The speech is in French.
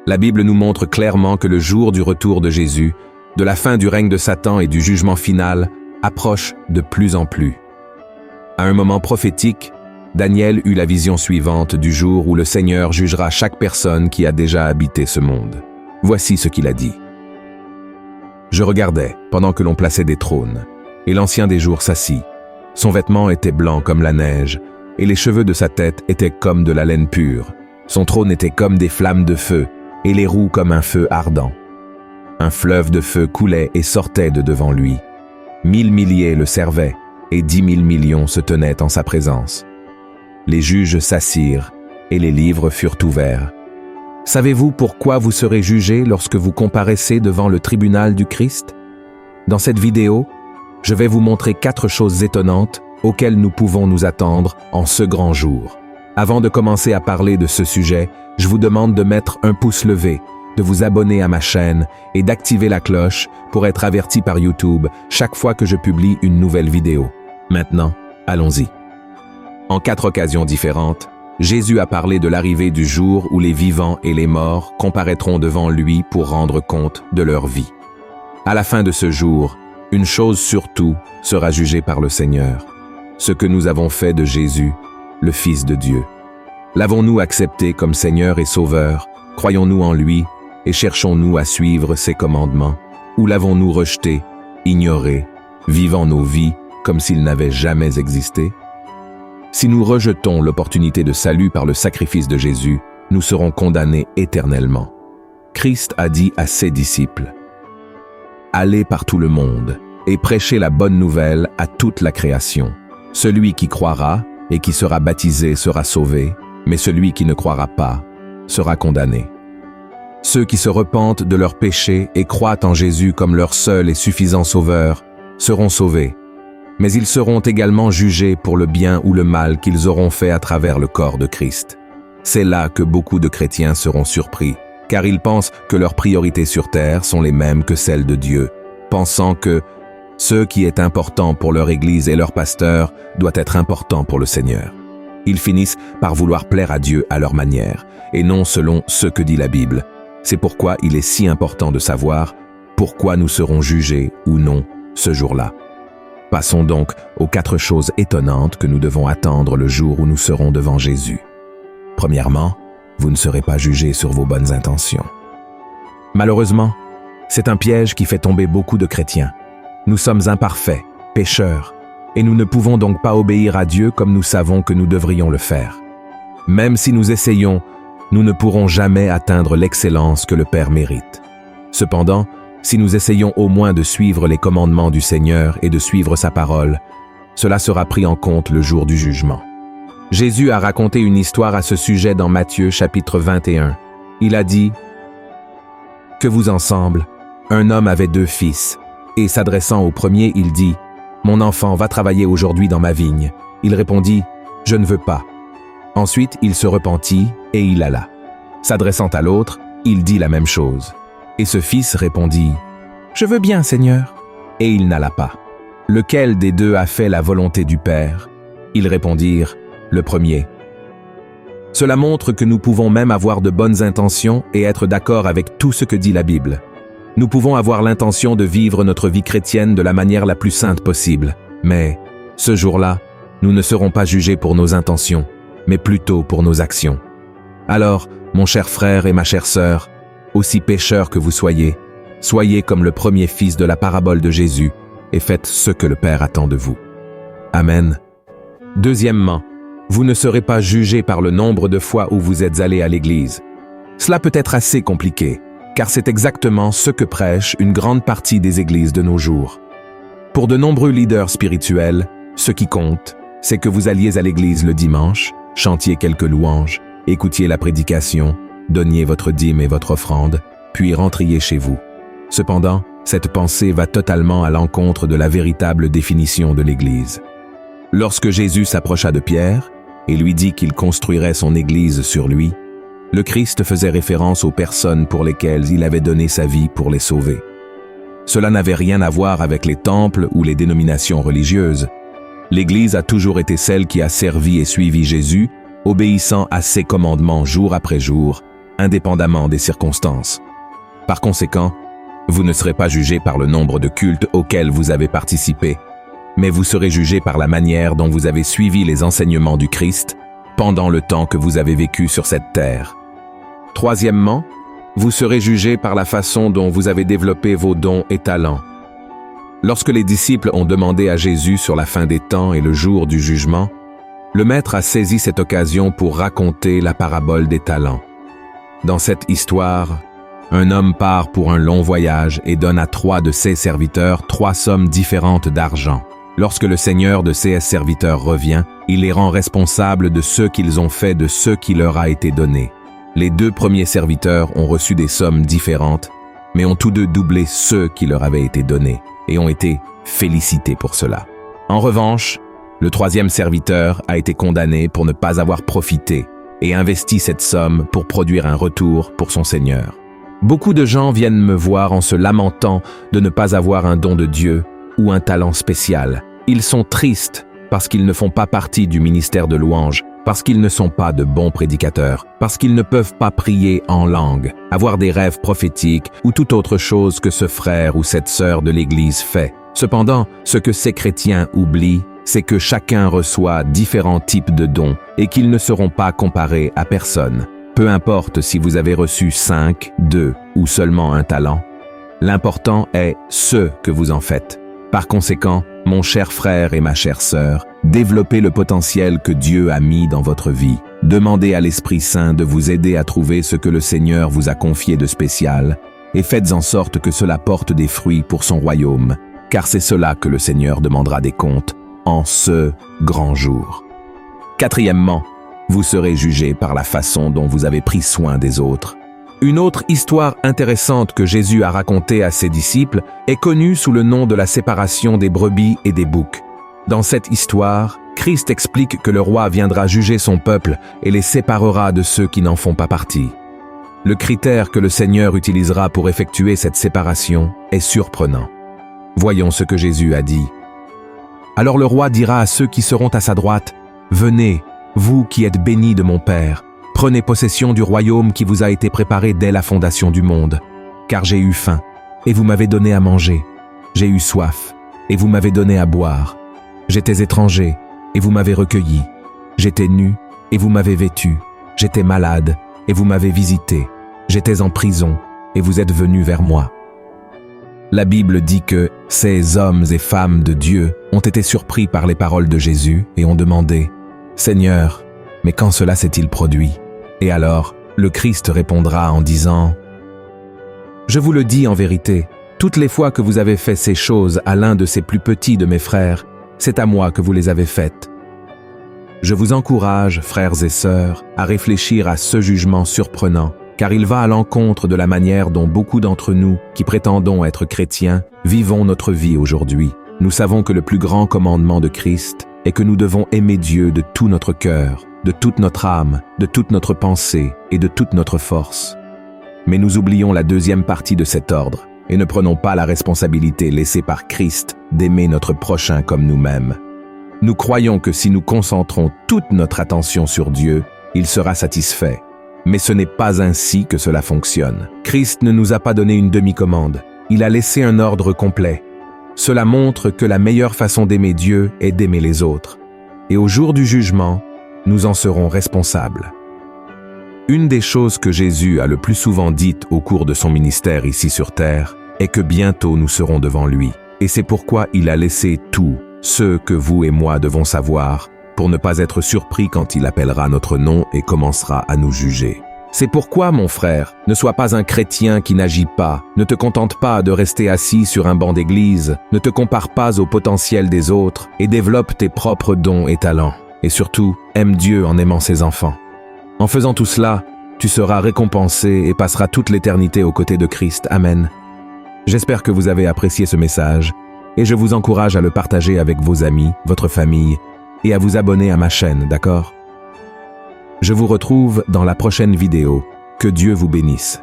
La Bible nous montre clairement que le jour du retour de Jésus, de la fin du règne de Satan et du jugement final, approche de plus en plus. À un moment prophétique, Daniel eut la vision suivante du jour où le Seigneur jugera chaque personne qui a déjà habité ce monde. Voici ce qu'il a dit. Je regardais pendant que l'on plaçait des trônes, et l'Ancien des jours s'assit. Son vêtement était blanc comme la neige, et les cheveux de sa tête étaient comme de la laine pure. Son trône était comme des flammes de feu, et les roues comme un feu ardent. Un fleuve de feu coulait et sortait de devant lui. 1000 milliers le servaient, et 10 000 millions se tenaient en sa présence. Les juges s'assirent, et les livres furent ouverts. Savez-vous pourquoi vous serez jugés lorsque vous comparaissez devant le tribunal du Christ? Dans cette vidéo, je vais vous montrer 4 choses étonnantes auxquelles nous pouvons nous attendre en ce grand jour. Avant de commencer à parler de ce sujet, je vous demande de mettre un pouce levé, de vous abonner à ma chaîne et d'activer la cloche pour être averti par YouTube chaque fois que je publie une nouvelle vidéo. Maintenant, allons-y. En 4 occasions différentes, Jésus a parlé de l'arrivée du jour où les vivants et les morts comparaîtront devant lui pour rendre compte de leur vie. À la fin de ce jour, une chose surtout sera jugée par le Seigneur, ce que nous avons fait de Jésus, le Fils de Dieu. L'avons-nous accepté comme Seigneur et Sauveur? Croyons-nous en lui et cherchons-nous à suivre ses commandements? Ou l'avons-nous rejeté, ignoré, vivant nos vies comme s'il n'avait jamais existé? Si nous rejetons l'opportunité de salut par le sacrifice de Jésus, nous serons condamnés éternellement. Christ a dit à ses disciples, « Allez par tout le monde et prêchez la bonne nouvelle à toute la création. Celui qui croira et qui sera baptisé sera sauvé, mais celui qui ne croira pas sera condamné. Ceux qui se repentent de leurs péchés et croient en Jésus comme leur seul et suffisant Sauveur seront sauvés. Mais ils seront également jugés pour le bien ou le mal qu'ils auront fait à travers le corps de Christ. C'est là que beaucoup de chrétiens seront surpris, car ils pensent que leurs priorités sur terre sont les mêmes que celles de Dieu, pensant que ce qui est important pour leur Église et leur pasteur doit être important pour le Seigneur. Ils finissent par vouloir plaire à Dieu à leur manière, et non selon ce que dit la Bible. C'est pourquoi il est si important de savoir pourquoi nous serons jugés ou non ce jour-là. Passons donc aux 4 choses étonnantes que nous devons attendre le jour où nous serons devant Jésus. Premièrement, vous ne serez pas jugés sur vos bonnes intentions. Malheureusement, c'est un piège qui fait tomber beaucoup de chrétiens. Nous sommes imparfaits, pécheurs, et nous ne pouvons donc pas obéir à Dieu comme nous savons que nous devrions le faire. Même si nous essayons, nous ne pourrons jamais atteindre l'excellence que le Père mérite. Cependant, si nous essayons au moins de suivre les commandements du Seigneur et de suivre sa parole, cela sera pris en compte le jour du jugement. Jésus a raconté une histoire à ce sujet dans Matthieu chapitre 21. Il a dit « Que vous ensemble, un homme avait 2 fils, et s'adressant au premier, il dit « Mon enfant, va travailler aujourd'hui dans ma vigne. » Il répondit « Je ne veux pas. » Ensuite, il se repentit et il alla. S'adressant à l'autre, il dit la même chose. Et ce fils répondit « Je veux bien, Seigneur. » Et il n'alla pas. Lequel des 2 a fait la volonté du Père? Ils répondirent « Le premier. » Cela montre que nous pouvons même avoir de bonnes intentions et être d'accord avec tout ce que dit la Bible. Nous pouvons avoir l'intention de vivre notre vie chrétienne de la manière la plus sainte possible. Mais, ce jour-là, nous ne serons pas jugés pour nos intentions, mais plutôt pour nos actions. Alors, mon cher frère et ma chère sœur, aussi pécheurs que vous soyez comme le premier fils de la parabole de Jésus et faites ce que le Père attend de vous. Amen. Deuxièmement, vous ne serez pas jugés par le nombre de fois où vous êtes allés à l'église. Cela peut être assez compliqué, car c'est exactement ce que prêche une grande partie des églises de nos jours. Pour de nombreux leaders spirituels, ce qui compte, c'est que vous alliez à l'église le dimanche, chantiez quelques louanges, écoutiez la prédication, donniez votre dîme et votre offrande, puis rentriez chez vous. Cependant, cette pensée va totalement à l'encontre de la véritable définition de l'Église. Lorsque Jésus s'approcha de Pierre et lui dit qu'il construirait son Église sur lui, le Christ faisait référence aux personnes pour lesquelles il avait donné sa vie pour les sauver. Cela n'avait rien à voir avec les temples ou les dénominations religieuses. L'Église a toujours été celle qui a servi et suivi Jésus, obéissant à ses commandements jour après jour, indépendamment des circonstances. Par conséquent, vous ne serez pas jugé par le nombre de cultes auxquels vous avez participé, mais vous serez jugé par la manière dont vous avez suivi les enseignements du Christ pendant le temps que vous avez vécu sur cette terre. Troisièmement, vous serez jugé par la façon dont vous avez développé vos dons et talents. Lorsque les disciples ont demandé à Jésus sur la fin des temps et le jour du jugement, le Maître a saisi cette occasion pour raconter la parabole des talents. Dans cette histoire, un homme part pour un long voyage et donne à 3 de ses serviteurs 3 sommes différentes d'argent. Lorsque le Seigneur de ces serviteurs revient, il les rend responsables de ce qu'ils ont fait de ce qui leur a été donné. Les 2 premiers serviteurs ont reçu des sommes différentes, mais ont tous 2 doublé ceux qui leur avaient été donnés et ont été félicités pour cela. En revanche, le 3e serviteur a été condamné pour ne pas avoir profité et investi cette somme pour produire un retour pour son Seigneur. Beaucoup de gens viennent me voir en se lamentant de ne pas avoir un don de Dieu ou un talent spécial. Ils sont tristes parce qu'ils ne font pas partie du ministère de louange, parce qu'ils ne sont pas de bons prédicateurs, parce qu'ils ne peuvent pas prier en langue, avoir des rêves prophétiques ou toute autre chose que ce frère ou cette sœur de l'Église fait. Cependant, ce que ces chrétiens oublient, c'est que chacun reçoit différents types de dons et qu'ils ne seront pas comparés à personne. Peu importe si vous avez reçu 5, 2 ou seulement un talent, l'important est ce que vous en faites. Par conséquent, mon cher frère et ma chère sœur, développez le potentiel que Dieu a mis dans votre vie. Demandez à l'Esprit Saint de vous aider à trouver ce que le Seigneur vous a confié de spécial et faites en sorte que cela porte des fruits pour son royaume, car c'est cela que le Seigneur demandera des comptes en ce grand jour. Quatrièmement, vous serez jugé par la façon dont vous avez pris soin des autres. Une autre histoire intéressante que Jésus a racontée à ses disciples est connue sous le nom de la séparation des brebis et des boucs. Dans cette histoire, Christ explique que le roi viendra juger son peuple et les séparera de ceux qui n'en font pas partie. Le critère que le Seigneur utilisera pour effectuer cette séparation est surprenant. Voyons ce que Jésus a dit. Alors le roi dira à ceux qui seront à sa droite, « Venez, vous qui êtes bénis de mon Père, prenez possession du royaume qui vous a été préparé dès la fondation du monde. Car j'ai eu faim, et vous m'avez donné à manger. J'ai eu soif, et vous m'avez donné à boire. J'étais étranger, et vous m'avez recueilli. J'étais nu, et vous m'avez vêtu. J'étais malade, et vous m'avez visité. J'étais en prison, et vous êtes venus vers moi. » La Bible dit que ces hommes et femmes de Dieu ont été surpris par les paroles de Jésus et ont demandé « Seigneur, mais quand cela s'est-il produit ?» Et alors, le Christ répondra en disant « Je vous le dis en vérité, toutes les fois que vous avez fait ces choses à l'un de ces plus petits de mes frères, c'est à moi que vous les avez faites. » Je vous encourage, frères et sœurs, à réfléchir à ce jugement surprenant, car il va à l'encontre de la manière dont beaucoup d'entre nous, qui prétendons être chrétiens, vivons notre vie aujourd'hui. Nous savons que le plus grand commandement de Christ est que nous devons aimer Dieu de tout notre cœur, de toute notre âme, de toute notre pensée et de toute notre force. Mais nous oublions la deuxième partie de cet ordre et ne prenons pas la responsabilité laissée par Christ d'aimer notre prochain comme nous-mêmes. Nous croyons que si nous concentrons toute notre attention sur Dieu, il sera satisfait. Mais ce n'est pas ainsi que cela fonctionne. Christ ne nous a pas donné une demi-commande. Il a laissé un ordre complet. Cela montre que la meilleure façon d'aimer Dieu est d'aimer les autres. Et au jour du jugement, nous en serons responsables. Une des choses que Jésus a le plus souvent dites au cours de son ministère ici sur terre est que bientôt nous serons devant lui. Et c'est pourquoi il a laissé tout, ce que vous et moi devons savoir, pour ne pas être surpris quand il appellera notre nom et commencera à nous juger. C'est pourquoi, mon frère, ne sois pas un chrétien qui n'agit pas, ne te contente pas de rester assis sur un banc d'église, ne te compare pas au potentiel des autres et développe tes propres dons et talents. Et surtout, aime Dieu en aimant ses enfants. En faisant tout cela, tu seras récompensé et passeras toute l'éternité aux côtés de Christ. Amen. J'espère que vous avez apprécié ce message et je vous encourage à le partager avec vos amis, votre famille, et à vous abonner à ma chaîne, d'accord? Je vous retrouve dans la prochaine vidéo. Que Dieu vous bénisse.